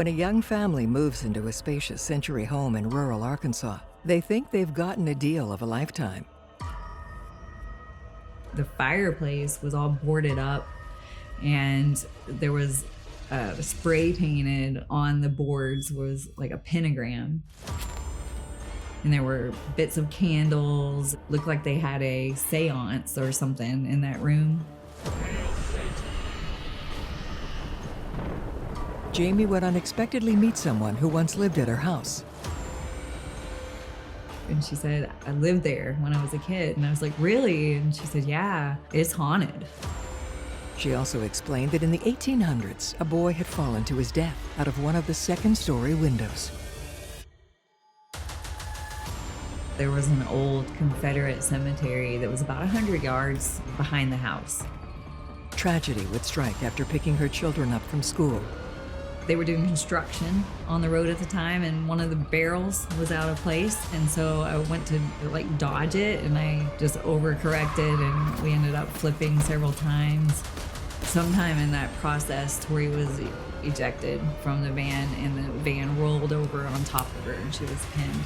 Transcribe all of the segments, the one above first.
When a young family moves into a spacious century home in rural Arkansas, they think they've gotten a deal of a lifetime. The fireplace was all boarded up, and there was spray painted on the boards was like a pentagram. And there were bits of candles. Looked like they had a seance or something in that room. Jaimie would unexpectedly meet someone who once lived at her house. And she said, I lived there when I was a kid. And I was like, really? And she said, yeah, it's haunted. She also explained that in the 1800s, a boy had fallen to his death out of one of the second-story windows. There was an old Confederate cemetery that was about 100 yards behind the house. Tragedy would strike after picking her children up from school. They were doing construction on the road at the time, and one of the barrels was out of place. And so I went to like dodge it, and I just overcorrected, and we ended up flipping several times. Sometime in that process, Tori was ejected from the van, and the van rolled over on top of her, and she was pinned.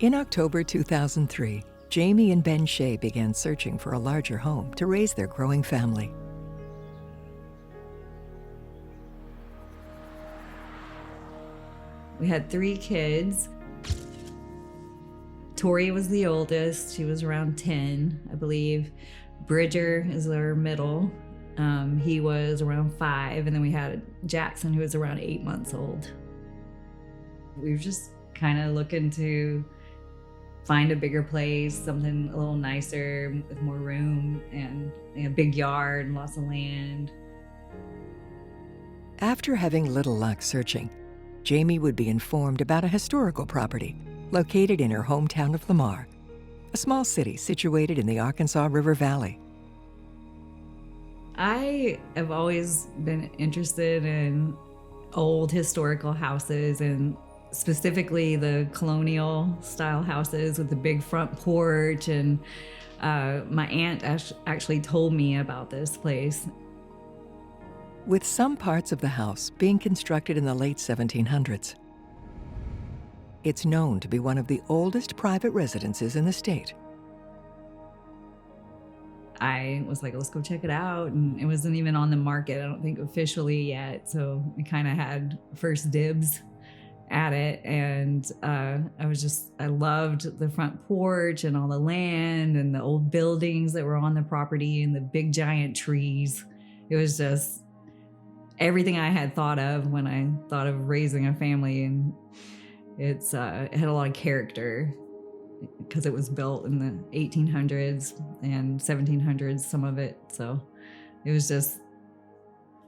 In October 2003, Jaimie and Ben Shea began searching for a larger home to raise their growing family. We had 3 kids. Tori was the oldest. She was around 10, I believe. Bridger is our middle. He was around 5. And then we had Jackson, who was around 8 months old. We were just kind of looking to find a bigger place, something a little nicer with more room and a big yard and lots of land. After having little luck searching, Jaimie would be informed about a historical property located in her hometown of Lamar, a small city situated in the Arkansas River Valley. I have always been interested in old historical houses, and specifically the colonial style houses with the big front porch. And my aunt actually told me about this place. With some parts of the house being constructed in the late 1700s. It's known to be one of the oldest private residences in the state. I was like, let's go check it out. And it wasn't even on the market, I don't think officially yet. So we kind of had first dibs at it. And I loved the front porch and all the land and the old buildings that were on the property and the big giant trees. It was just everything I had thought of when I thought of raising a family. And it had a lot of character because it was built in the 1800s and 1700s, some of it. So it was just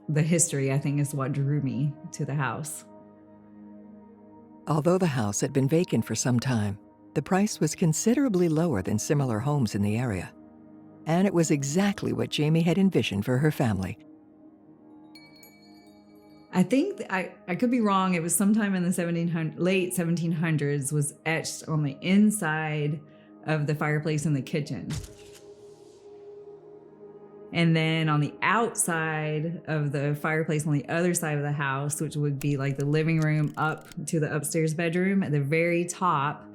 the history, I think, is what drew me to the house. Although the house had been vacant for some time, the price was considerably lower than similar homes in the area. And it was exactly what Jaimie had envisioned for her family. I think, I could be wrong, it was sometime in the late 1700s, was etched on the inside of the fireplace in the kitchen. And then on the outside of the fireplace on the other side of the house, which would be like the living room up to the upstairs bedroom, at the very top,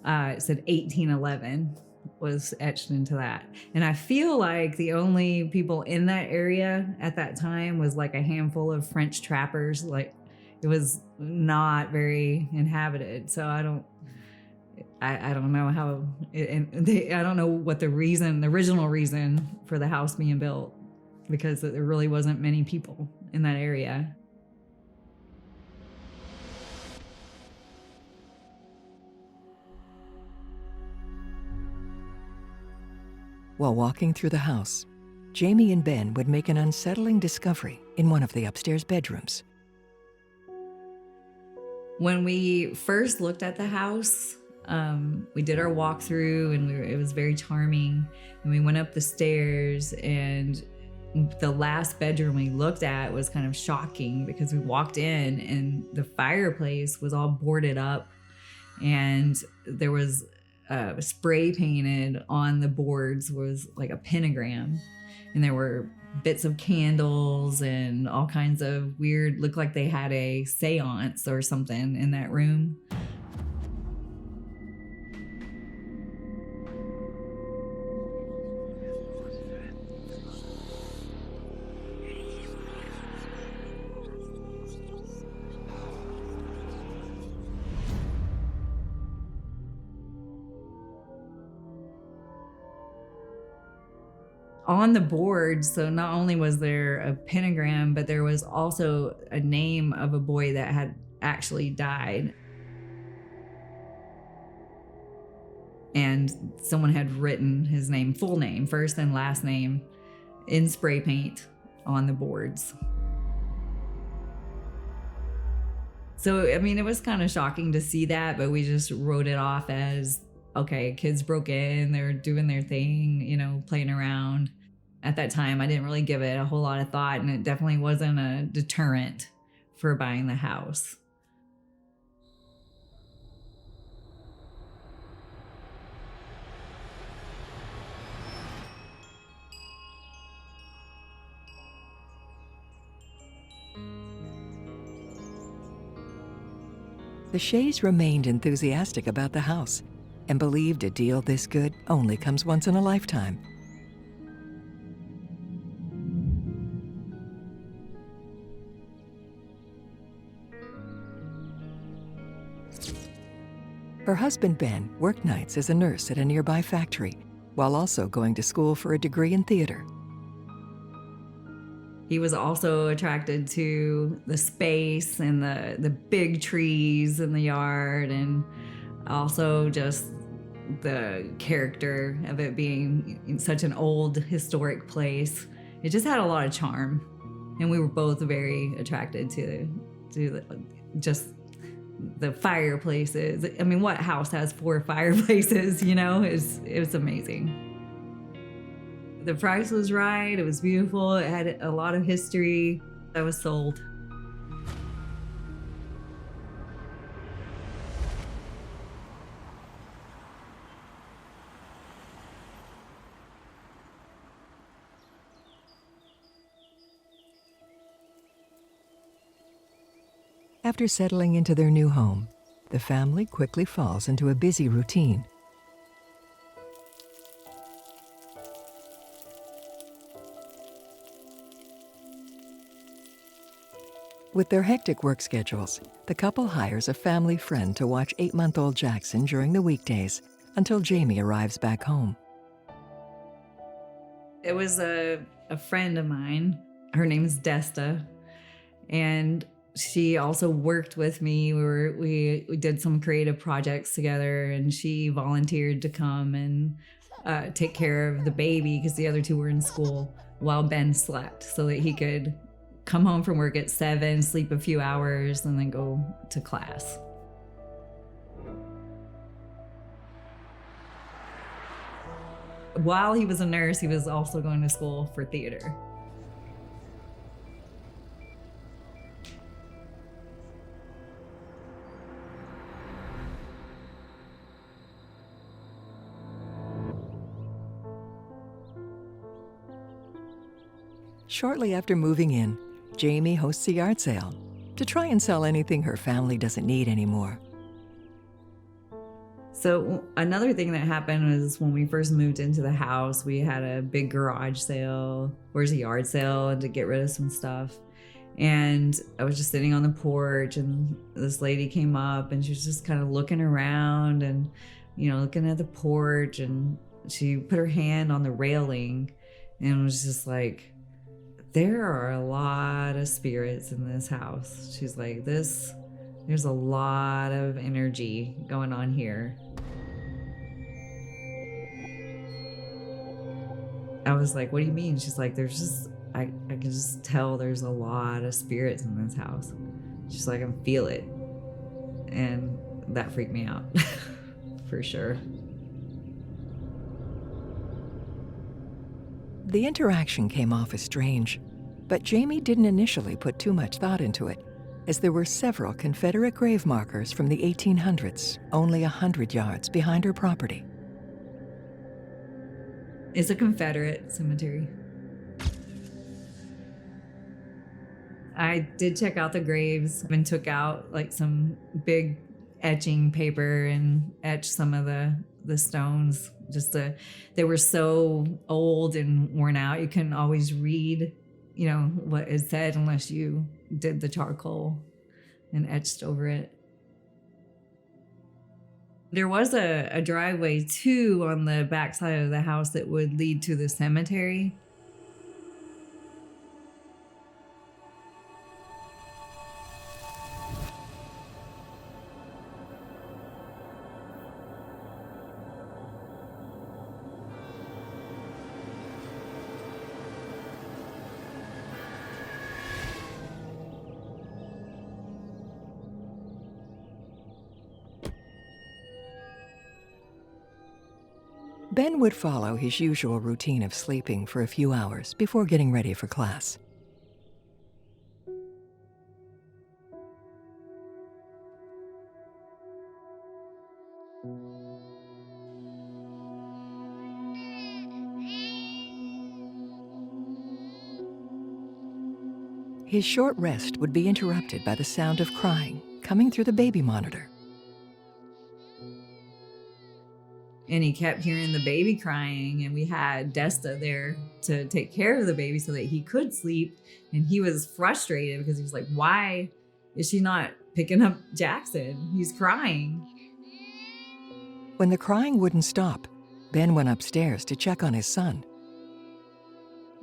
it said 1811 was etched into that. And I feel like the only people in that area at that time was like a handful of French trappers. Like, it was not very inhabited. So I don't know how, I don't know what the original reason for the house being built, because there really wasn't many people in that area. While walking through the house, Jaime and Ben would make an unsettling discovery in one of the upstairs bedrooms. When we first looked at the house, we did our walkthrough and it was very charming. And we went up the stairs, and the last bedroom we looked at was kind of shocking because we walked in and the fireplace was all boarded up, and there was spray painted on the boards was like a pentagram, and there were bits of candles and all kinds of weird, looked like they had a seance or something in that room. On the board, so not only was there a pentagram, but there was also a name of a boy that had actually died. And someone had written his name, full name, first and last name, in spray paint on the boards. So, I mean, it was kind of shocking to see that, but we just wrote it off as, okay, kids broke in, they're doing their thing, you know, playing around. At that time, I didn't really give it a whole lot of thought, and it definitely wasn't a deterrent for buying the house. The Sheas remained enthusiastic about the house and believed a deal this good only comes once in a lifetime. Her husband, Ben, worked nights as a nurse at a nearby factory, while also going to school for a degree in theater. He was also attracted to the space and the big trees in the yard, and also just the character of it being in such an old historic place. It just had a lot of charm, and we were both very attracted to just the fireplaces. I mean, what house has 4 fireplaces, you know? It was amazing. The price was right. It was beautiful. It had a lot of history. I was sold. After settling into their new home, the family quickly falls into a busy routine. With their hectic work schedules, the couple hires a family friend to watch 8-month-old Jackson during the weekdays until Jaime arrives back home. It was a friend of mine. Her name is Desta, and she also worked with me. We did some creative projects together, and she volunteered to come and take care of the baby because the other 2 were in school while Ben slept, so that he could come home from work at 7, sleep a few hours, and then go to class. While he was a nurse, he was also going to school for theater. Shortly after moving in, Jaime hosts a yard sale to try and sell anything her family doesn't need anymore. So another thing that happened was when we first moved into the house, we had a big garage sale, where's a yard sale, to get rid of some stuff. And I was just sitting on the porch, and this lady came up, and she was just kind of looking around and, you know, looking at the porch, and she put her hand on the railing and was just like, there are a lot of spirits in this house. She's like, there's a lot of energy going on here. I was like, what do you mean? She's like, I can just tell there's a lot of spirits in this house. She's like, I can feel it. And that freaked me out for sure. The interaction came off as strange, but Jaimie didn't initially put too much thought into it, as there were several Confederate grave markers from the 1800s, only 100 yards behind her property. It's a Confederate cemetery. I did check out the graves and took out like some big etching paper and etched some of the stones. They were so old and worn out, you couldn't always read, what is said unless you did the charcoal and etched over it. There was a driveway too on the backside of the house that would lead to the cemetery. Ben would follow his usual routine of sleeping for a few hours before getting ready for class. His short rest would be interrupted by the sound of crying coming through the baby monitor. And he kept hearing the baby crying, and we had Desta there to take care of the baby so that he could sleep. And he was frustrated because he was like, why is she not picking up Jackson? He's crying. When the crying wouldn't stop, Ben went upstairs to check on his son.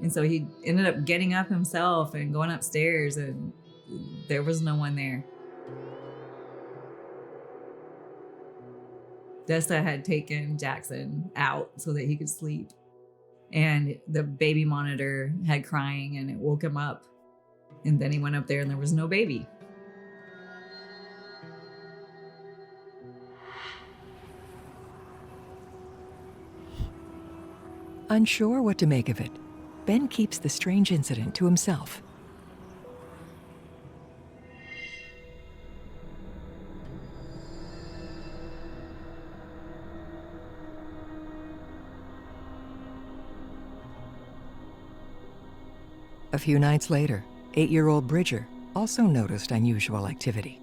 And so he ended up getting up himself and going upstairs, and there was no one there. Desta had taken Jackson out so that he could sleep. And the baby monitor had crying and it woke him up. And then he went up there and there was no baby. Unsure what to make of it, Ben keeps the strange incident to himself. A few nights later, 8-year-old Bridger also noticed unusual activity.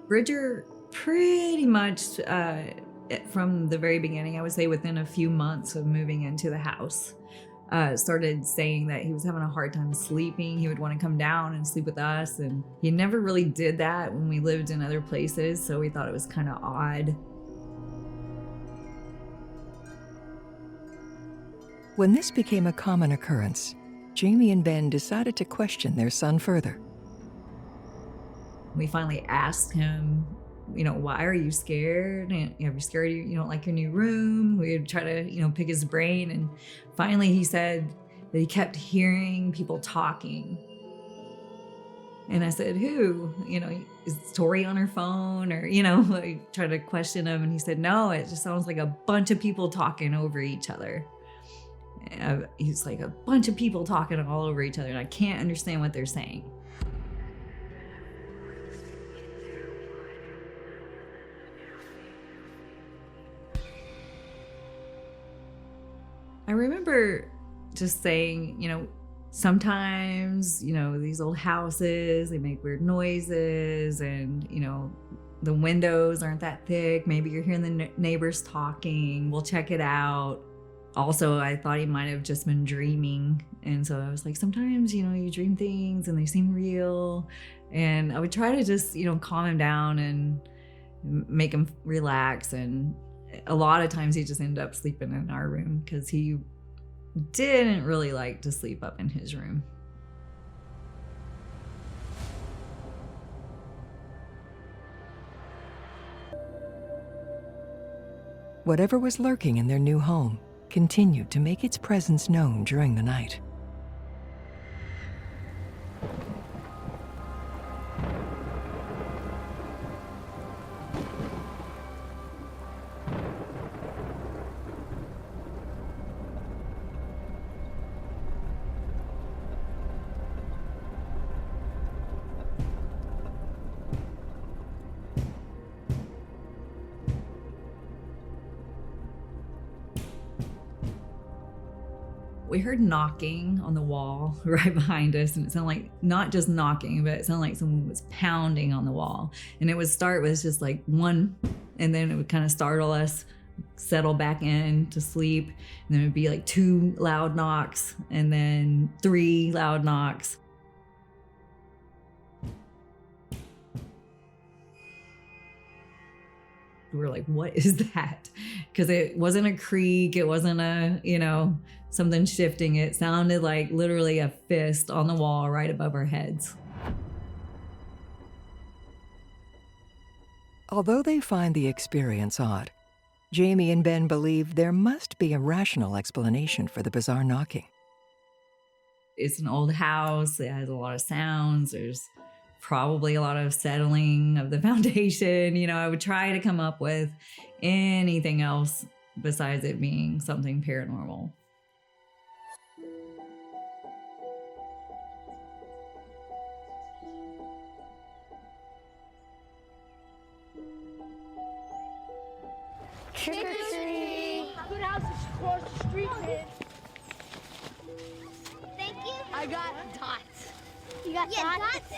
Bridger pretty much from the very beginning, I would say within a few months of moving into the house, started saying that he was having a hard time sleeping. He would want to come down and sleep with us, and he never really did that when we lived in other places, so we thought it was kind of odd. When this became a common occurrence, Jaimie and Ben decided to question their son further. We finally asked him, why are you scared? And are you scared you don't like your new room? We would try to, pick his brain. And finally he said that he kept hearing people talking. And I said, who? Is Tori on her phone? Or, I tried to question him. And he said, no, it just sounds like a bunch of people talking over each other. He's like, a bunch of people talking all over each other. And I can't understand what they're saying. I remember just saying, sometimes, these old houses, they make weird noises and, the windows aren't that thick. Maybe you're hearing the neighbors talking. We'll check it out. Also, I thought he might have just been dreaming. And so I was like, sometimes, you dream things and they seem real. And I would try to just, calm him down and make him relax. And a lot of times he just ended up sleeping in our room because he didn't really like to sleep up in his room. Whatever was lurking in their new home continued to make its presence known during the night. We heard knocking on the wall right behind us, and it sounded like not just knocking, but it sounded like someone was pounding on the wall. And it would start with just like one, and then it would kind of startle us, settle back in to sleep, and then it would be like 2 loud knocks, and then 3 loud knocks. We were like, what is that? Because it wasn't a creak, it wasn't something shifting. It sounded like literally a fist on the wall right above our heads. Although they find the experience odd, Jaimie and Ben believe there must be a rational explanation for the bizarre knocking. It's an old house, it has a lot of sounds, there's probably a lot of settling of the foundation. I would try to come up with anything else besides it being something paranormal. Trick or treat. Good house is across the street, man. Thank you. I got dots. You got Dots.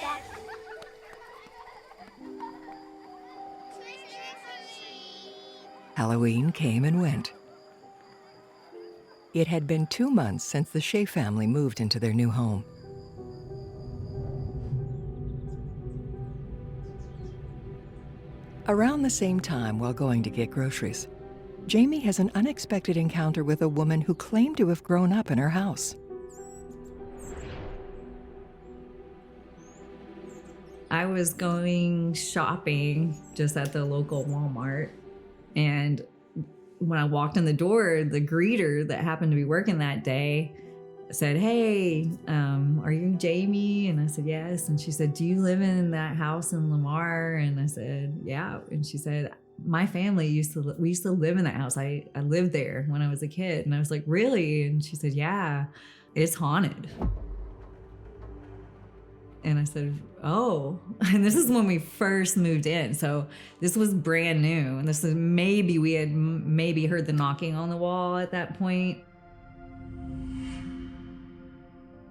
Halloween came and went. It had been 2 months since the Shea family moved into their new home. Around the same time, while going to get groceries, Jaimie has an unexpected encounter with a woman who claimed to have grown up in her house. I was going shopping just at the local Walmart, and when I walked in the door, the greeter that happened to be working that day said, "Hey, are you Jaimie?" And I said, "Yes." And she said, "Do you live in that house in Lamar?" And I said, "Yeah." And she said, "My family used to live in that house. I lived there when I was a kid." And I was like, "Really?" And she said, "Yeah, it's haunted." And I said, "Oh." And this is when we first moved in. So this was brand new. And this is we had maybe heard the knocking on the wall at that point.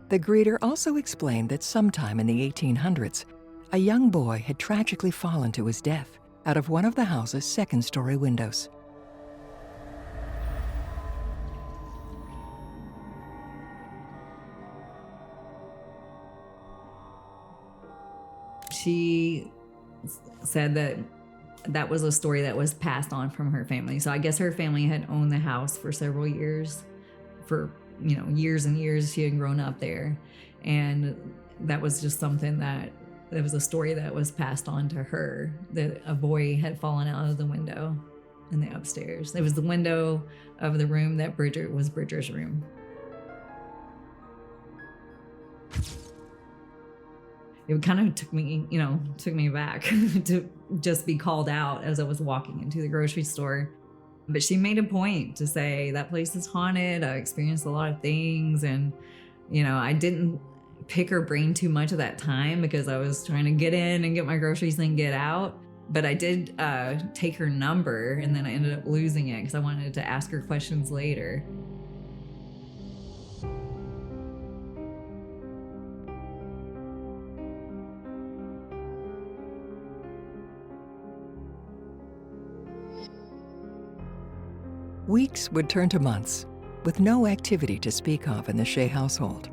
The greeter also explained that sometime in the 1800s, a young boy had tragically fallen to his death out of one of the house's second-story windows. She said that was a story that was passed on from her family. So I guess her family had owned the house for several years. For, years and years, she had grown up there. And that was just something that was a story that was passed on to her, that a boy had fallen out of the window in the upstairs. It was the window of the room that was Bridger's room. It kind of took me back to just be called out as I was walking into the grocery store. But she made a point to say that place is haunted. I experienced a lot of things, and I didn't pick her brain too much at that time because I was trying to get in and get my groceries and get out. But I did take her number, and then I ended up losing it because I wanted to ask her questions later. Weeks would turn to months, with no activity to speak of in the Shea household.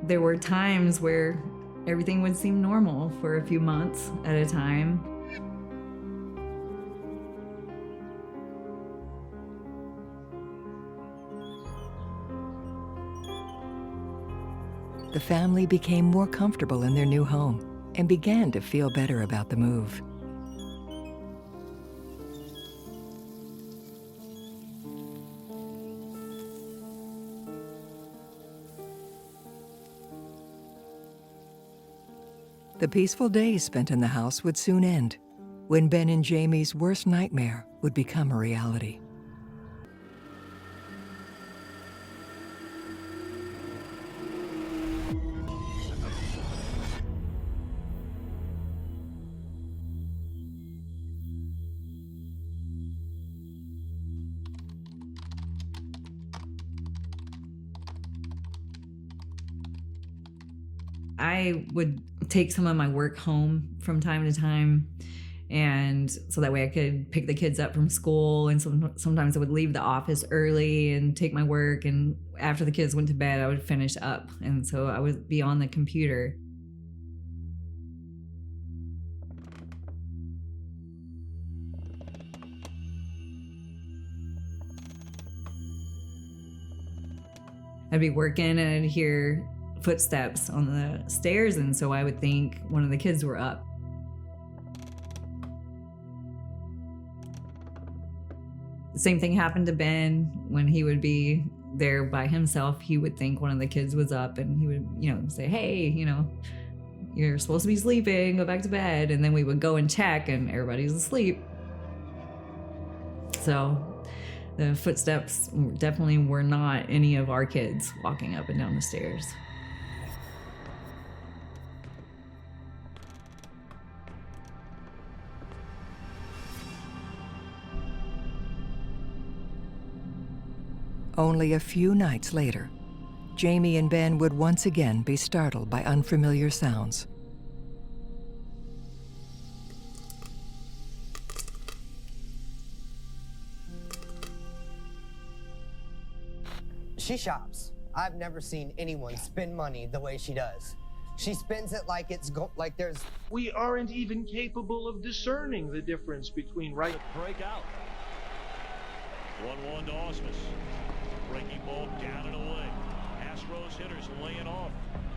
There were times where everything would seem normal for a few months at a time. The family became more comfortable in their new home and began to feel better about the move. The peaceful days spent in the house would soon end, when Ben and Jaimie's worst nightmare would become a reality. I would take some of my work home from time to time, and so that way I could pick the kids up from school, and sometimes I would leave the office early and take my work, and after the kids went to bed I would finish up, and so I would be on the computer. I'd be working and I'd hear footsteps on the stairs, and so I would think one of the kids were up. The same thing happened to Ben. When he would be there by himself, he would think one of the kids was up, and he would, say, "Hey, you're supposed to be sleeping, go back to bed." And then we would go and check and everybody's asleep. So the footsteps definitely were not any of our kids walking up and down the stairs. Only a few nights later, Jaimie and Ben would once again be startled by unfamiliar sounds. She shops. I've never seen anyone spend money the way she does. She spends it like like there's... We aren't even capable of discerning the difference between right... Break out. 1-1 to Osmus. Breaking ball down and away. Astros hitters laying off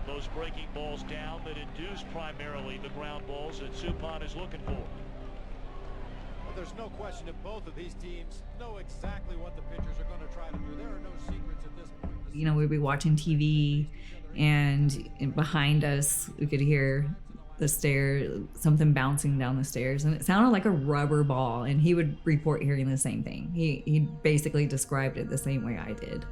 those breaking balls down that induce primarily the ground balls that Suppan is looking for. Well, there's no question that both of these teams know exactly what the pitchers are going to try to do. There are no secrets at this point. We'd be watching TV, and behind us we could hear the stair, something bouncing down the stairs, and it sounded like a rubber ball, and he would report hearing the same thing. He basically described it the same way I did.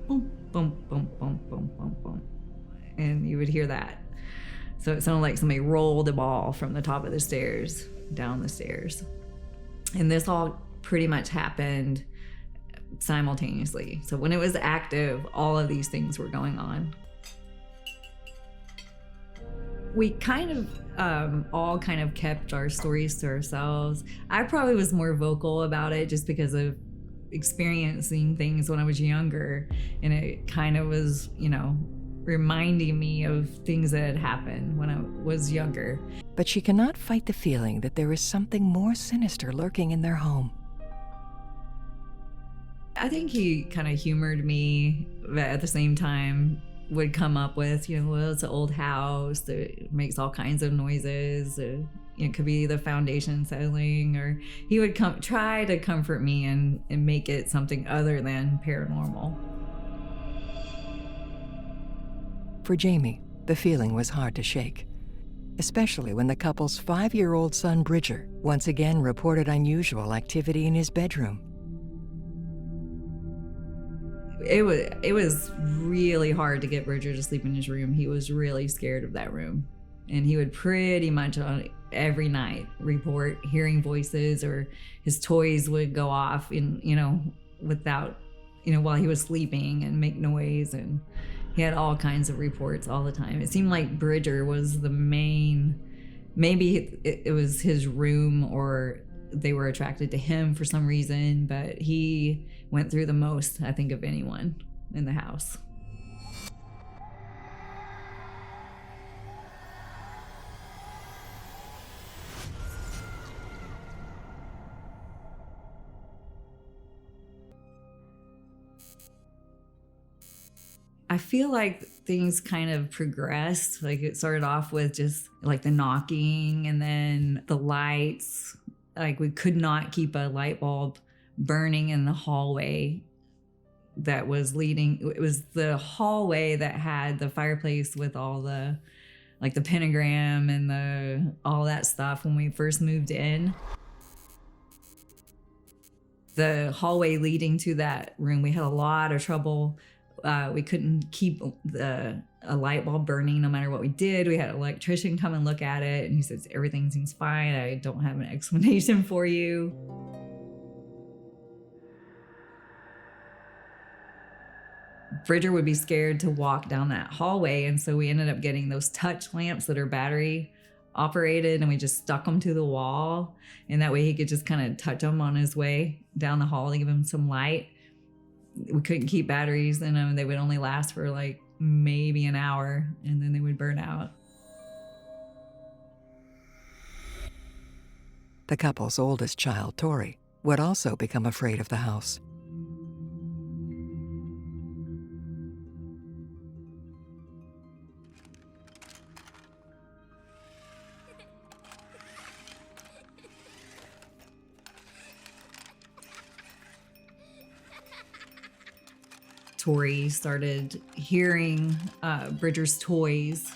Boom, boom, boom, boom, boom, boom, boom. And you would hear that. So it sounded like somebody rolled a ball from the top of the stairs down the stairs. And this all pretty much happened simultaneously. So when it was active, all of these things were going on. We kind of all kind of kept our stories to ourselves. I probably was more vocal about it just because of experiencing things when I was younger, and it kind of was, reminding me of things that had happened when I was younger. But she cannot fight the feeling that there is something more sinister lurking in their home. I think he kind of humored me, but at the same time would come up with, well, it's an old house that makes all kinds of noises. It could be the foundation settling, or he would try to comfort me and make it something other than paranormal. For Jaimie, the feeling was hard to shake, especially when the couple's 5-year-old son, Bridger, once again reported unusual activity in his bedroom. It was really hard to get Bridger to sleep in his room. He was really scared of that room. And he would pretty much on every night report hearing voices, or his toys would go off without, while he was sleeping and make noise. And He had all kinds of reports all the time. It seemed like Bridger was the main, maybe it was his room or they were attracted to him for some reason, but he went through the most, I think, of anyone in the house. I feel like things kind of progressed. Like it started off with just like the knocking and then the lights. Like we could not keep a light bulb burning in the hallway that was leading. It was the hallway that had the fireplace with all the, like the pentagram and all that stuff when we first moved in. The hallway leading to that room, we had a lot of trouble. We couldn't keep a light bulb burning no matter what we did. We had an electrician come and look at it, and he says, everything seems fine. I don't have an explanation for you. Bridger would be scared to walk down that hallway, and so we ended up getting those touch lamps that are battery operated, and we just stuck them to the wall, and that way he could just kind of touch them on his way down the hall to give him some light. We couldn't keep batteries in them. They would only last for like maybe an hour and then they would burn out. The couple's oldest child, Tori, would also become afraid of the house. Tori started hearing Bridger's toys.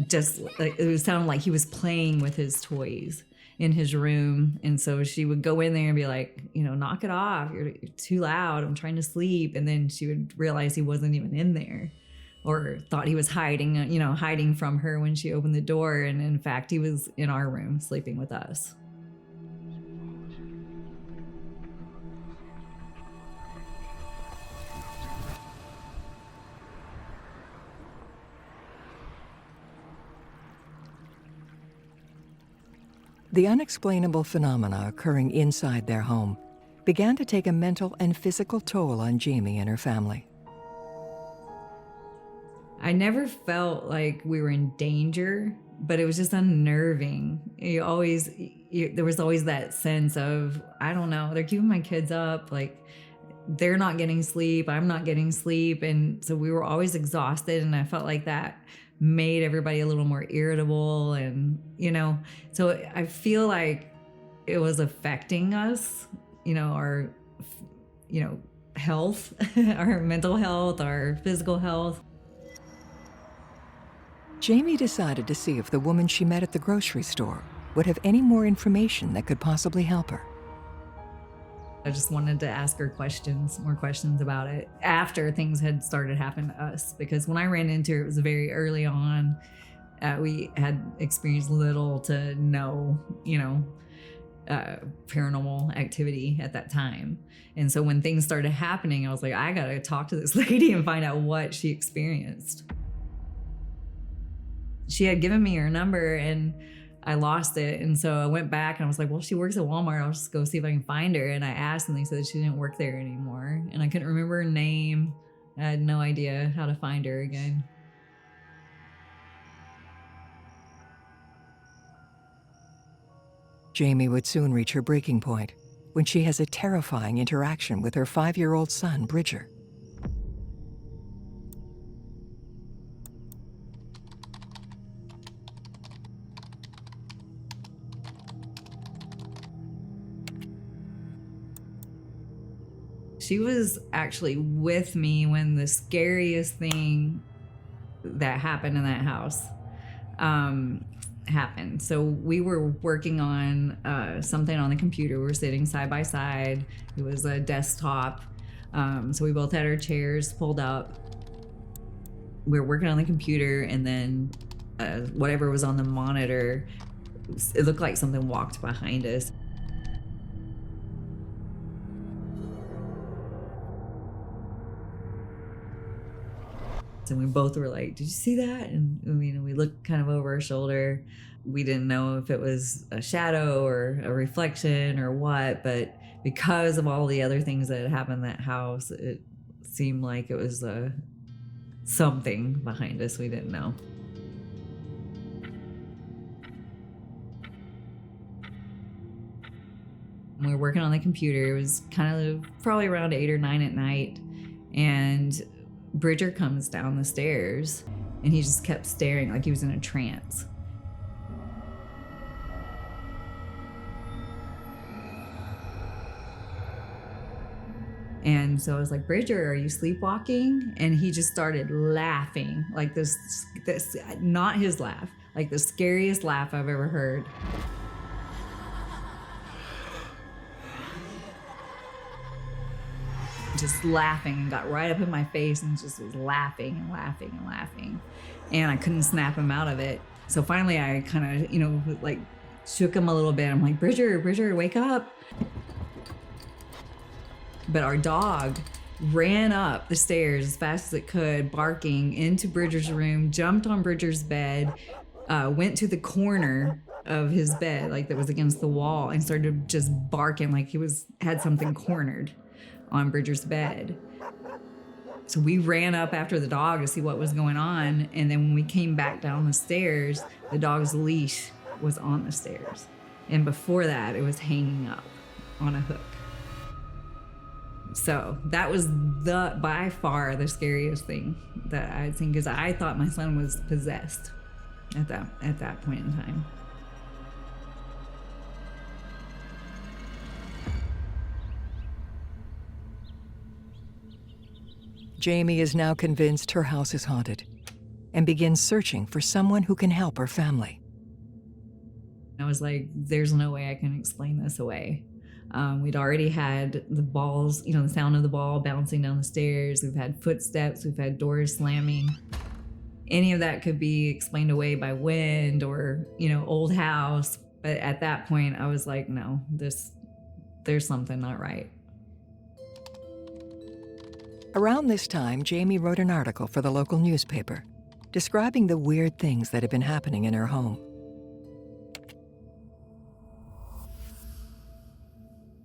Just it sounded like he was playing with his toys in his room. And so she would go in there and be like, knock it off. You're too loud. I'm trying to sleep. And then she would realize he wasn't even in there or thought he was hiding from her when she opened the door. And in fact, he was in our room sleeping with us. The unexplainable phenomena occurring inside their home began to take a mental and physical toll on Jaimie and her family. I never felt like we were in danger, but it was just unnerving. There was always that sense of, I don't know, they're keeping my kids up, like they're not getting sleep, I'm not getting sleep. And so we were always exhausted, and I felt like that made everybody a little more irritable. And, so I feel like it was affecting us, our, health, our mental health, our physical health. Jaimie decided to see if the woman she met at the grocery store would have any more information that could possibly help her. I just wanted to ask her more questions about it after things had started happening to us. Because when I ran into her, it was very early on. We had experienced little to no, paranormal activity at that time. And so when things started happening, I was like, I gotta talk to this lady and find out what she experienced. She had given me her number and I lost it. And so I went back and I was like, well, she works at Walmart. I'll just go see if I can find her. And I asked and they said she didn't work there anymore. And I couldn't remember her name. I had no idea how to find her again. Jaimie would soon reach her breaking point when she has a terrifying interaction with her 5-year-old son, Bridger. She was actually with me when the scariest thing that happened in that house happened. So we were working on something on the computer. We were sitting side by side. It was a desktop. So we both had our chairs pulled up. We were working on the computer, and then whatever was on the monitor, it looked like something walked behind us. And we both were like, did you see that? And we looked kind of over our shoulder. We didn't know if it was a shadow or a reflection or what, but because of all the other things that had happened in that house, it seemed like it was something behind us we didn't know. We were working on the computer. It was kind of probably around 8 or 9 at night, and Bridger comes down the stairs, and he just kept staring like he was in a trance. And so I was like, Bridger, are you sleepwalking? And he just started laughing, like this, not his laugh, like the scariest laugh I've ever heard. Just laughing, and got right up in my face and just was laughing and laughing and laughing. And I couldn't snap him out of it. So finally I kind of, like shook him a little bit. I'm like, Bridger, wake up. But our dog ran up the stairs as fast as it could, barking into Bridger's room, jumped on Bridger's bed, went to the corner of his bed, like that was against the wall, and started just barking like he had something cornered on Bridger's bed. So we ran up after the dog to see what was going on. And then when we came back down the stairs, the dog's leash was on the stairs. And before that, it was hanging up on a hook. So that was by far the scariest thing that I'd seen, because I thought my son was possessed at that point in time. Jaimie is now convinced her house is haunted and begins searching for someone who can help her family. I was like, there's no way I can explain this away. We'd already had the balls, the sound of the ball bouncing down the stairs. We've had footsteps. We've had doors slamming. Any of that could be explained away by wind or, old house. But at that point, I was like, no, there's something not right. Around this time, Jaimie wrote an article for the local newspaper describing the weird things that had been happening in her home.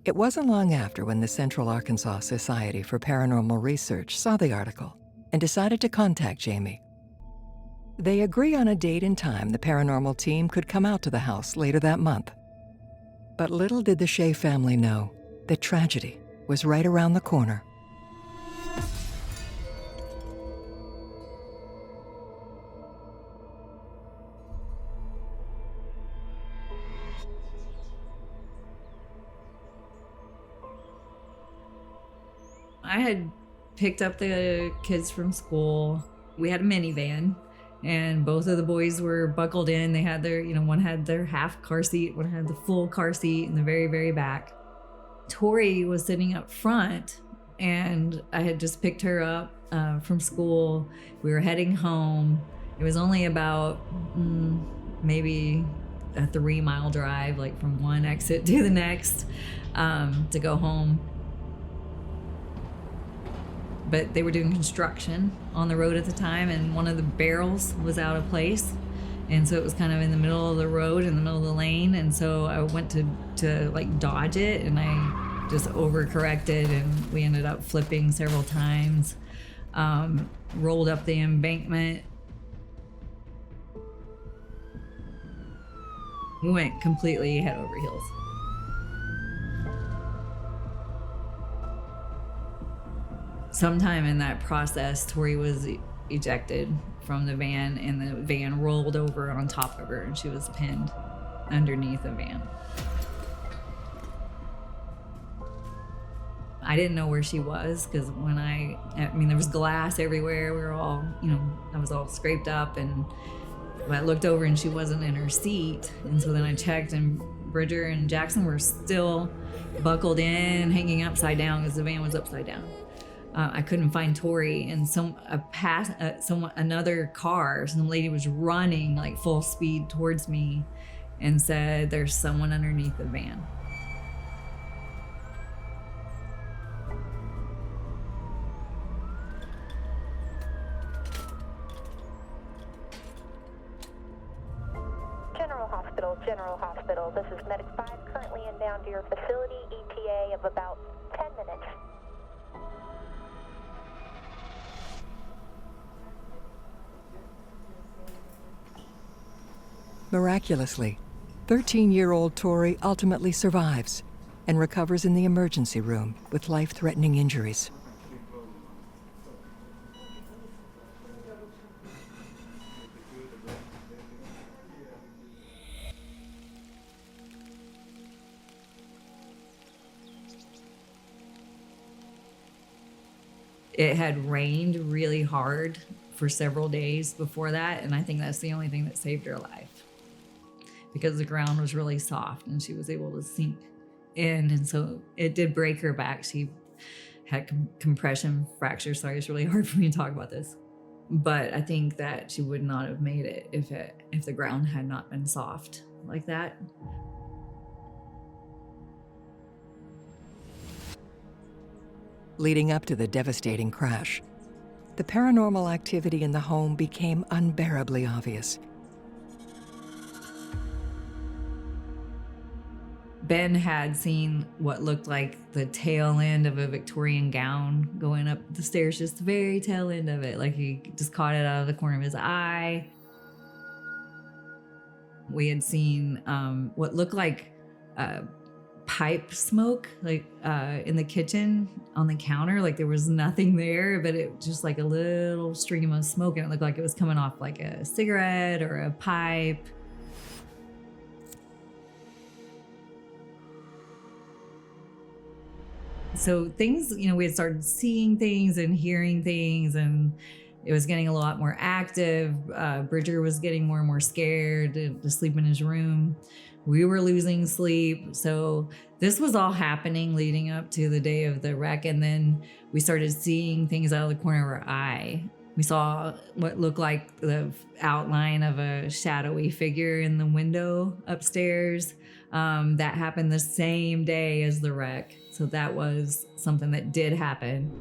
It wasn't long after when the Central Arkansas Society for Paranormal Research saw the article and decided to contact Jaimie. They agree on a date and time the paranormal team could come out to the house later that month. But little did the Shea family know that tragedy was right around the corner. I had picked up the kids from school. We had a minivan, and both of the boys were buckled in. They had their, one had their half car seat, one had the full car seat in the very, very back. Tori was sitting up front, and I had just picked her up from school. We were heading home. It was only about maybe a 3-mile drive, like from one exit to the next, to go home. But they were doing construction on the road at the time, and one of the barrels was out of place. And so it was kind of in the middle of the road, in the middle of the lane. And so I went to like dodge it, and I just overcorrected, and we ended up flipping several times, rolled up the embankment. We went completely head over heels. Sometime in that process, Tori was ejected from the van, and the van rolled over on top of her, and she was pinned underneath the van. I didn't know where she was, because when there was glass everywhere. We were all, I was all scraped up, and I looked over and she wasn't in her seat. And so then I checked, and Bridger and Jackson were still buckled in, hanging upside down, because the van was upside down. I couldn't find Tori, and another car, some lady was running like full speed towards me and said, "There's someone underneath the van." General Hospital, General Hospital. This is Medic 5 currently inbound to your facility, ETA of about 10 minutes. Miraculously, 13-year-old Tori ultimately survives and recovers in the emergency room with life-threatening injuries. It had rained really hard for several days before that, and I think that's the only thing that saved her life, because the ground was really soft and she was able to sink in, and so it did break her back. She had compression fractures. Sorry, it's really hard for me to talk about this, but I think that she would not have made it if the ground had not been soft like that. Leading up to the devastating crash, the paranormal activity in the home became unbearably obvious. Ben had seen what looked like the tail end of a Victorian gown going up the stairs, just the very tail end of it. Like he just caught it out of the corner of his eye. We had seen what looked like pipe smoke, like in the kitchen on the counter. Like there was nothing there, but it just like a little stream of smoke, and it looked like it was coming off like a cigarette or a pipe. So things, we had started seeing things and hearing things, and it was getting a lot more active. Bridger was getting more and more scared to sleep in his room. We were losing sleep. So this was all happening leading up to the day of the wreck. And then we started seeing things out of the corner of our eye. We saw what looked like the outline of a shadowy figure in the window upstairs. That happened the same day as the wreck. So that was something that did happen.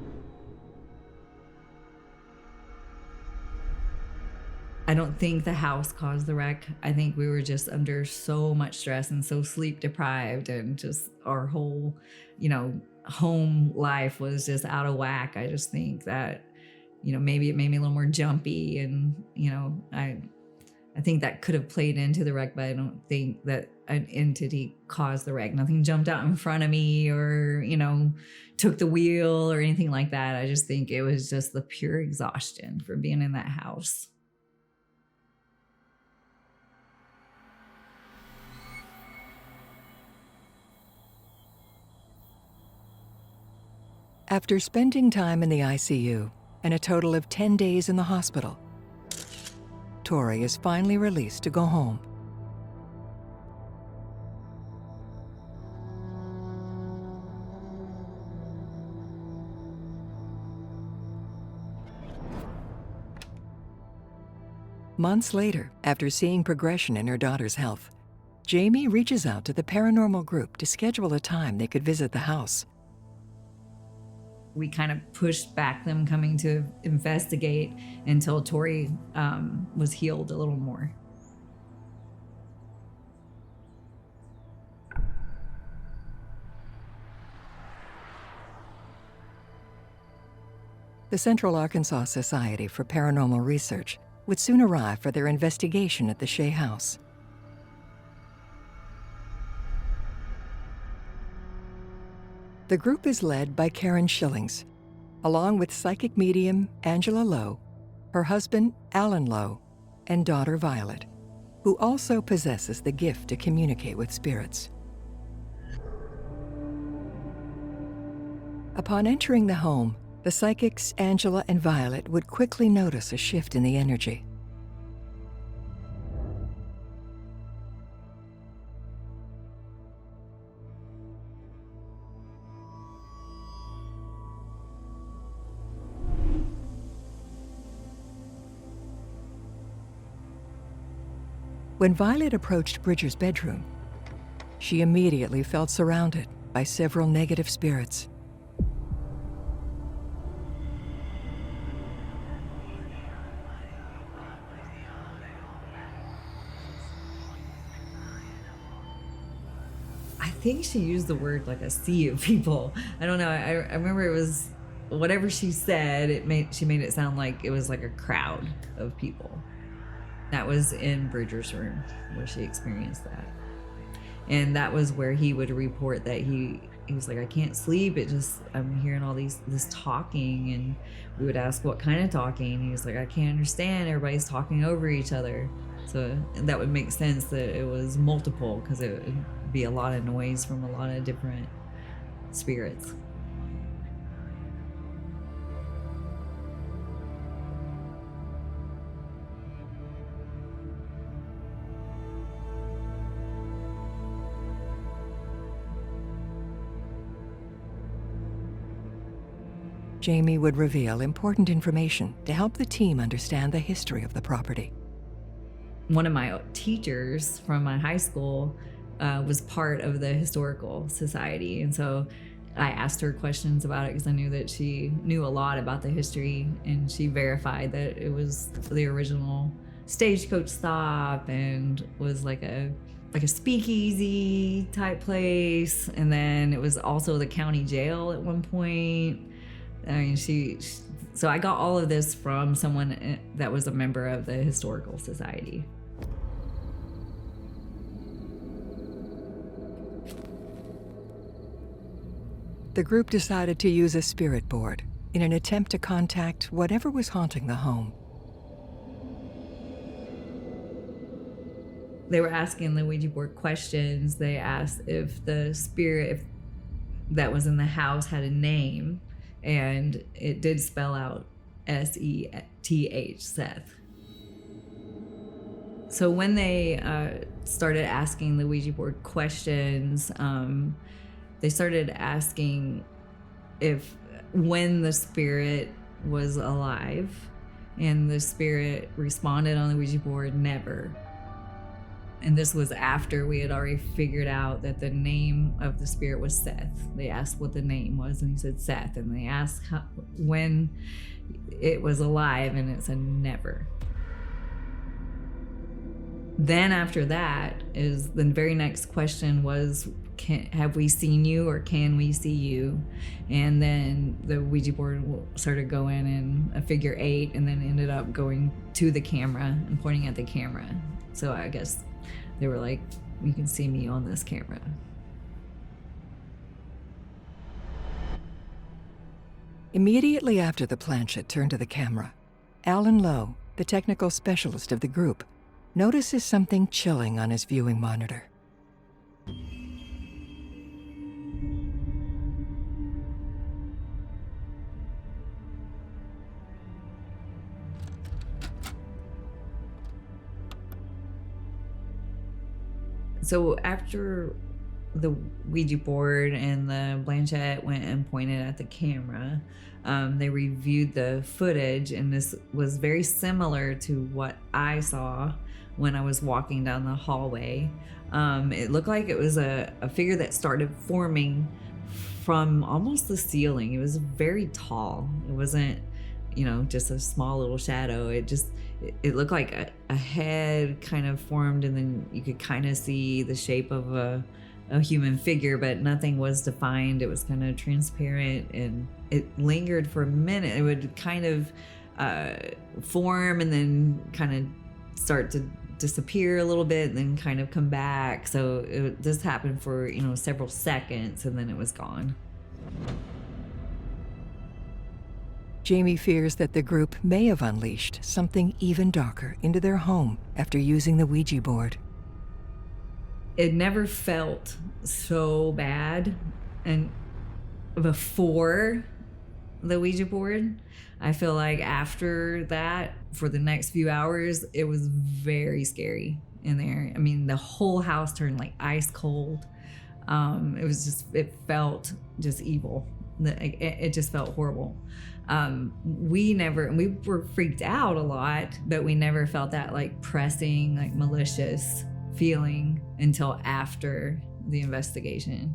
I don't think the house caused the wreck. I think we were just under so much stress and so sleep deprived, and just our whole, home life was just out of whack. I just think that, maybe it made me a little more jumpy, and, I think that could have played into the wreck, but I don't think that an entity caused the wreck. Nothing jumped out in front of me or, took the wheel or anything like that. I just think it was just the pure exhaustion for being in that house. After spending time in the ICU and a total of 10 days in the hospital, Tori is finally released to go home. Months later, after seeing progression in her daughter's health, Jaimie reaches out to the paranormal group to schedule a time they could visit the house. We kind of pushed back them coming to investigate until Tori was healed a little more. The Central Arkansas Society for Paranormal Research would soon arrive for their investigation at the Shea house. The group is led by Karen Schillings, along with psychic medium Angela Lowe, her husband Alan Lowe, and daughter Violet, who also possesses the gift to communicate with spirits. Upon entering the home, the psychics Angela and Violet would quickly notice a shift in the energy. When Violet approached Bridger's bedroom, she immediately felt surrounded by several negative spirits. think she used the word like a sea of people. I don't know. I remember it was whatever she said. She made it sound like it was like a crowd of people. That was in Bridger's room where she experienced that, and that was where he would report that he was like, I can't sleep. I'm hearing all this talking, and we would ask what kind of talking. He was like, I can't understand. Everybody's talking over each other. So that would make sense that it was multiple, because it would be a lot of noise from a lot of different spirits. Jaime would reveal important information to help the team understand the history of the property. One of my teachers from my high school was part of the historical society, and so I asked her questions about it because I knew that she knew a lot about the history, and she verified that it was the original stagecoach stop and was like a speakeasy type place, and then it was also the county jail at one point. I mean, so I got all of this from someone that was a member of the historical society. The group decided to use a spirit board in an attempt to contact whatever was haunting the home. They were asking the Ouija board questions. They asked if the spirit that was in the house had a name, and it did spell out S-E-T-H, Seth. So when they started asking the Ouija board questions, they started asking when the spirit was alive, and the spirit responded on the Ouija board, never. And this was after we had already figured out that the name of the spirit was Seth. They asked what the name was, and he said Seth. And they asked when it was alive, and it said never. Then after that is the very next question was, have we seen you, or can we see you? And then the Ouija board started going in a figure 8, and then ended up going to the camera and pointing at the camera. So I guess they were like, you can see me on this camera. Immediately after the planchette turned to the camera, Alan Lowe, the technical specialist of the group, notices something chilling on his viewing monitor. So after the Ouija board and the planchette went and pointed at the camera, they reviewed the footage, and this was very similar to what I saw when I was walking down the hallway. It looked like it was a figure that started forming from almost the ceiling. It was very tall. It wasn't, just a small little shadow. It looked like a head kind of formed, and then you could kind of see the shape of a human figure, but nothing was defined. It was kind of transparent, and it lingered for a minute. It would kind of form and then kind of start to disappear a little bit and then kind of come back. So this happened for, several seconds, and then it was gone. Jaime fears that the group may have unleashed something even darker into their home after using the Ouija board. It never felt so bad, and before the Ouija board, I feel like after that, for the next few hours, it was very scary in there. I mean, the whole house turned like ice cold. It felt just evil. It just felt horrible. We were freaked out a lot, but we never felt that like pressing, like malicious feeling until after the investigation.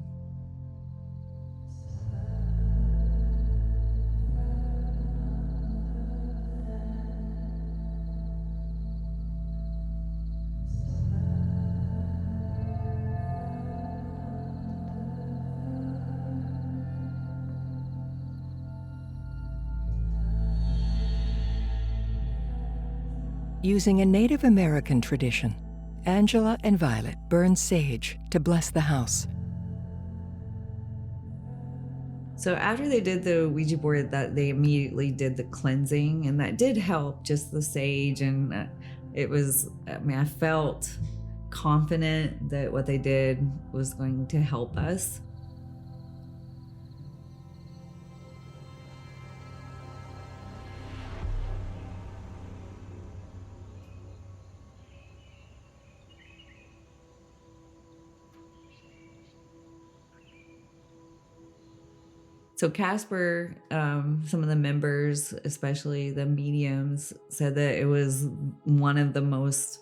Using a Native American tradition, Angela and Violet burned sage to bless the house. So after they did the Ouija board, that they immediately did the cleansing, and that did help, just the sage. And it was, I mean, I felt confident that what they did was going to help us. So Casper, some of the members, especially the mediums, said that it was one of the most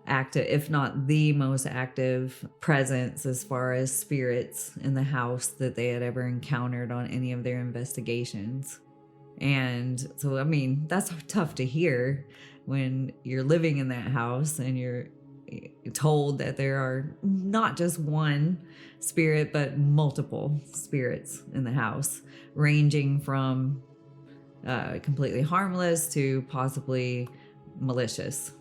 active, if not the most active presence as far as spirits in the house that they had ever encountered on any of their investigations. And so, I mean, that's tough to hear when you're living in that house and you're told that there are not just one spirit, but multiple spirits in the house, ranging from completely harmless to possibly malicious.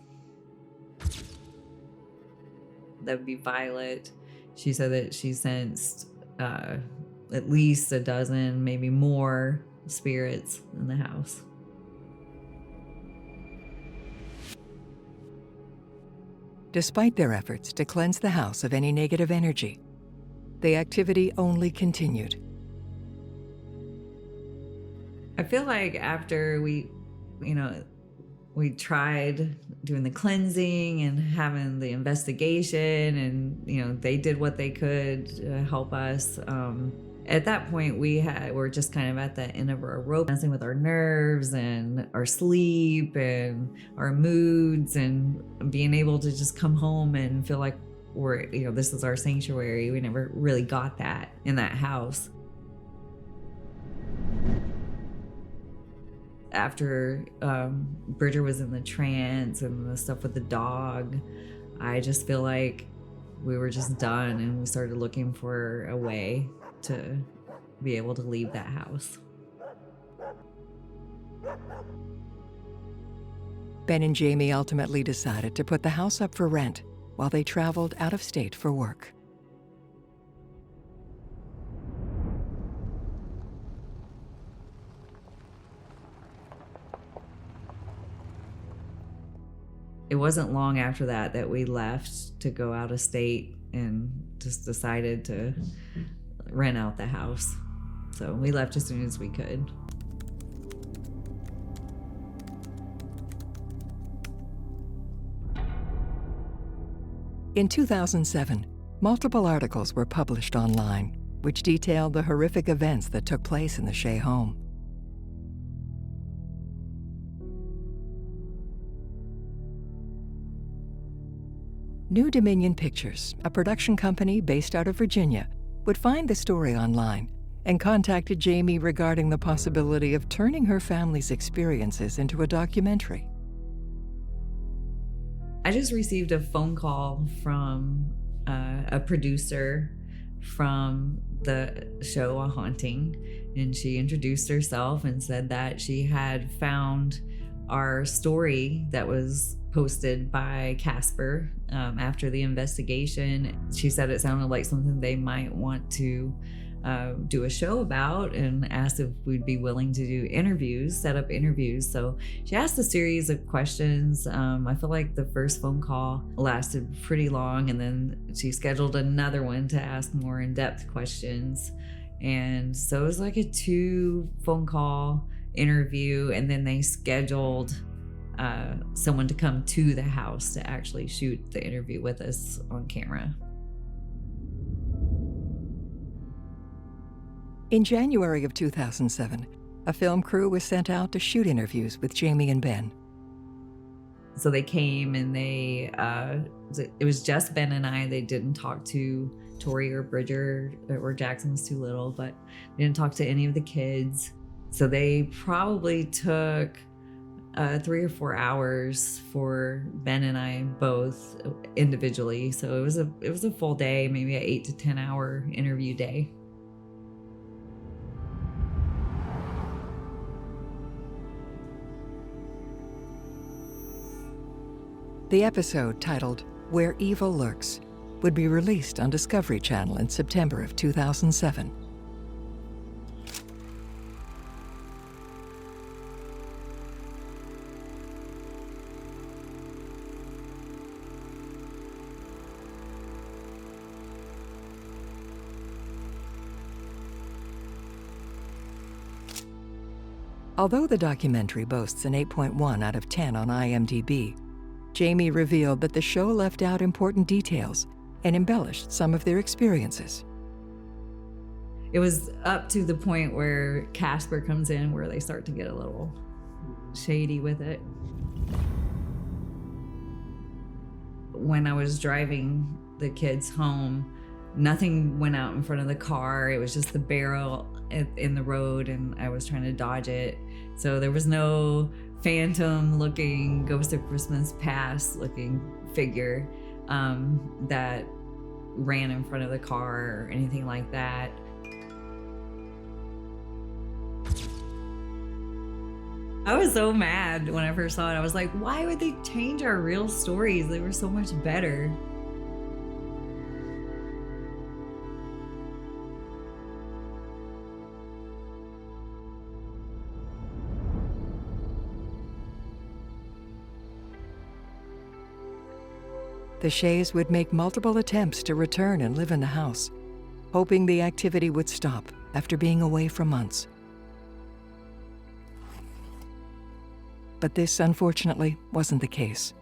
That would be Violet. She said that she sensed at least a dozen, maybe more, spirits in the house. Despite their efforts to cleanse the house of any negative energy, the activity only continued. I feel like after we tried doing the cleansing and having the investigation, and they did what they could to help us. At that point, we're just kind of at the end of our rope, messing with our nerves and our sleep and our moods, and being able to just come home and feel like this is our sanctuary. We never really got that in that house. After Bridger was in the trance and the stuff with the dog, I just feel like we were just done, and we started looking for a way to be able to leave that house. Ben and Jaime ultimately decided to put the house up for rent while they traveled out of state for work. It wasn't long after that we left to go out of state and just decided to rent out the house. So we left as soon as we could. In 2007, multiple articles were published online, which detailed the horrific events that took place in the Shea home. New Dominion Pictures, a production company based out of Virginia, would find the story online and contacted Jaime regarding the possibility of turning her family's experiences into a documentary. I just received a phone call from a producer from the show A Haunting, and she introduced herself and said that she had found our story that was posted by Casper after the investigation. She said it sounded like something they might want to do a show about, and asked if we'd be willing to do interviews, set up interviews. So she asked a series of questions. I feel like the first phone call lasted pretty long, and then she scheduled another one to ask more in-depth questions. And so it was like a 2 phone call interview, and then they scheduled someone to come to the house to actually shoot the interview with us on camera. In January of 2007, a film crew was sent out to shoot interviews with Jaime and Ben. So they came, and it was just Ben and I. They didn't talk to Tori or Bridger, or Jackson was too little, but they didn't talk to any of the kids. So they probably took 3 or 4 hours for Ben and I both individually. So it was a full day, maybe an 8 to 10 hour interview day. The episode, titled Where Evil Lurks, would be released on Discovery Channel in September of 2007. Although the documentary boasts an 8.1 out of 10 on IMDb, Jaimie revealed that the show left out important details and embellished some of their experiences. It was up to the point where Casper comes in, where they start to get a little shady with it. When I was driving the kids home, nothing went out in front of the car. It was just the barrel in the road, and I was trying to dodge it. So there was no phantom looking Ghost of Christmas Past looking figure that ran in front of the car or anything like that. I was so mad when I first saw it. I was like, why would they change our real stories? They were so much better. The Sheas would make multiple attempts to return and live in the house, hoping the activity would stop after being away for months. But this, unfortunately, wasn't the case.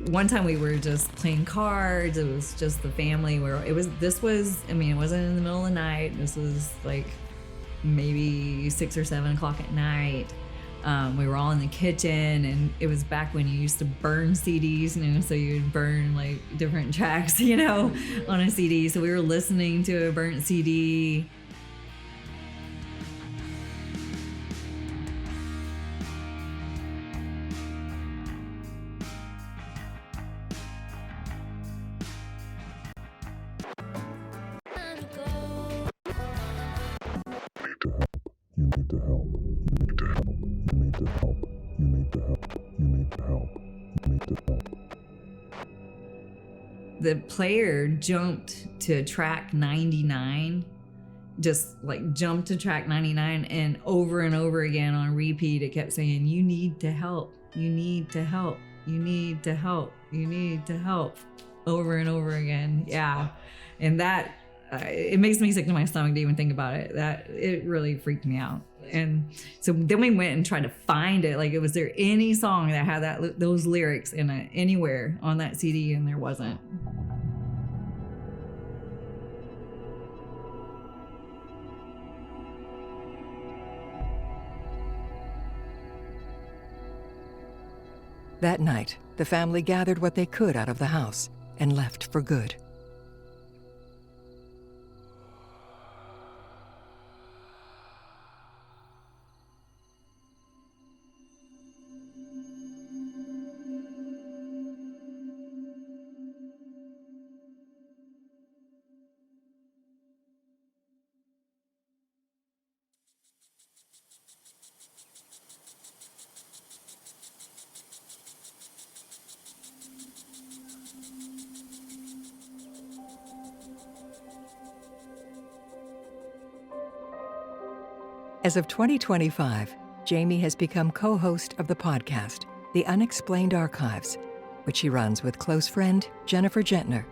One time we were just playing cards. It was just the family. It wasn't in the middle of the night. This was like maybe 6 or 7 o'clock at night. We were all in the kitchen, and it was back when you used to burn CDs, so you'd burn like different tracks, on a CD. So we were listening to a burnt CD. The player jumped to track 99, just like jumped to track 99, and over again on repeat, it kept saying, you need to help, you need to help, you need to help, you need to help, over and over again. Yeah. And that, it makes me sick to my stomach to even think about it. It really freaked me out. And so then we went and tried to find it. Like, was there any song that had those lyrics in it anywhere on that CD? And there wasn't. That night, the family gathered what they could out of the house and left for good. As of 2025, Jaimie has become co-host of the podcast, The Unexplained Archives, which she runs with close friend Jennifer Gentner.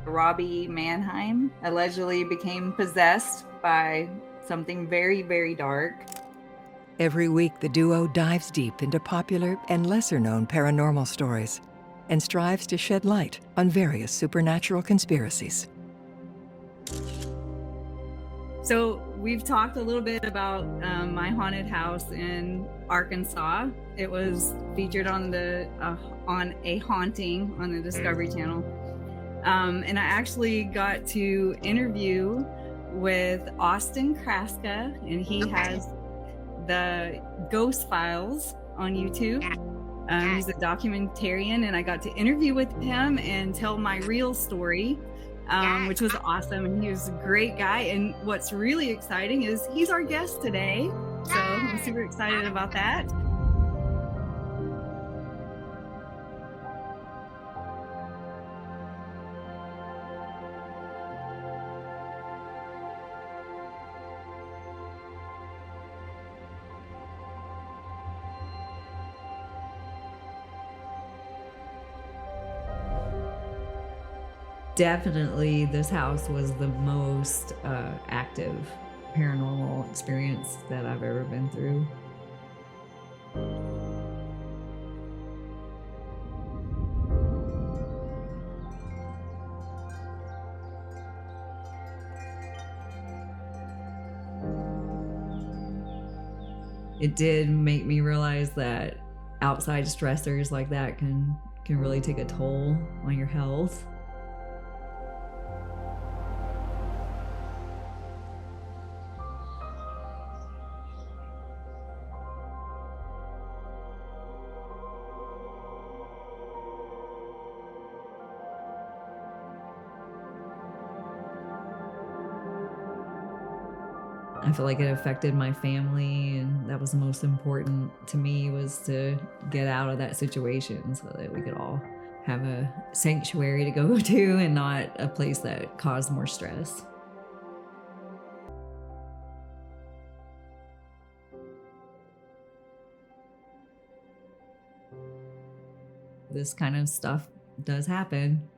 Robbie Mannheim allegedly became possessed by something very, very dark. Every week, the duo dives deep into popular and lesser-known paranormal stories and strives to shed light on various supernatural conspiracies. So we've talked a little bit about my haunted house in Arkansas. It was featured on a haunting on the Discovery Channel. And I actually got to interview with Austin Kraska, and he has the Ghost Files on YouTube. He's a documentarian, and I got to interview with him and tell my real story, which was awesome. And he was a great guy. And what's really exciting is he's our guest today. So I'm super excited about that. Definitely, this house was the most active paranormal experience that I've ever been through. It did make me realize that outside stressors like that can really take a toll on your health. I feel like it affected my family, and that was the most important to me, was to get out of that situation so that we could all have a sanctuary to go to and not a place that caused more stress. This kind of stuff does happen.